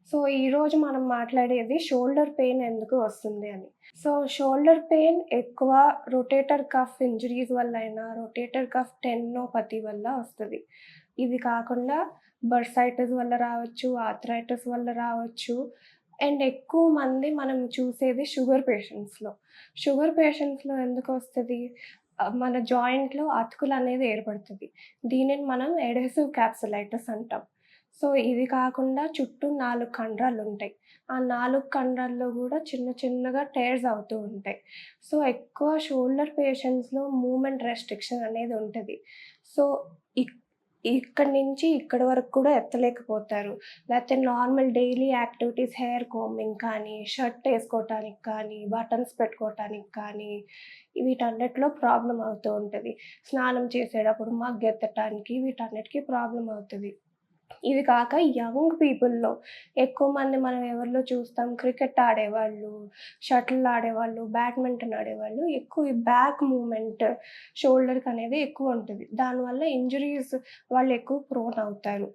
So, ఈరోజు మనం మాట్లాడేది షోల్డర్ పెయిన్ ఎందుకు వస్తుంది అని. సో, షోల్డర్ పెయిన్ ఎక్కువ రొటేటర్ కఫ్ ఇంజరీస్ వల్లైనా, రొటేటర్ కఫ్ టెండినోపతి వల్ల వస్తది. ఇది కాకుండా బర్సైటిస్ వల్ల రావచ్చు, ఆర్థరైటిస్ వల్ల రావచ్చు. అండ్ ఎక్కువ మంది మనం చూసేది షుగర్ పేషెంట్స్‌లో. షుగర్ పేషెంట్స్‌లో ఎందుకొస్తది? మన జాయింట్‌లో అతుకులనేది ఏర్పడతది. దీనిని మనం ఎడెసివ్ క్యాప్సులైటిస్ అంటాం. సో, ఇది కాకుండా చుట్టూ 4 కండరాలుంటాయి. ఆ 4 కండరాల్లో గూడా చిన్న చిన్నగా టేర్స్ అవుతూ ఉంటాయి. సో, ఎక్కువ షోల్డర్ పేషెంట్స్‌లో మూవ్‌మెంట్ రెస్ట్రిక్షన్ అనేది ఉంటది. సో, ఇక్ ఇక్కడి నుంచి ఇక్కడి వరకు కూడా ఎత్తలేకపోతారు. లేతే normal daily activities hair combing కానీ, షర్ట్ ఏసుకోవటానికి కానీ, బటన్స్ పెట్టుకోవటానికి కానీ, వీటన్నిటిలో ప్రాబ్లమ్ అవుతూ ఉంటది. స్నానం చేసేటప్పుడు మగ్గెత్తటానికి వీటన్నిటికి ప్రాబ్లమ్ అవుతది. ఇవి కాక యంగ్ పీపుల్‌లో ఎక్కువ మంది మనం ఎవరిలో చూస్తాం క్రికెట్ ఆడేవాళ్ళు, షటిల్ ఆడేవాళ్ళు, బ్యాడ్మింటన్ ఆడేవాళ్ళు ఎక్కువ ఈ బ్యాక్ మూవ్‌మెంట్ షోల్డర్‌కనేది ఎక్కువుంటది. దానివల్ల ఇంజరీస్ వాళ్ళు ఎక్కువ ప్రోన్ అవుతారు.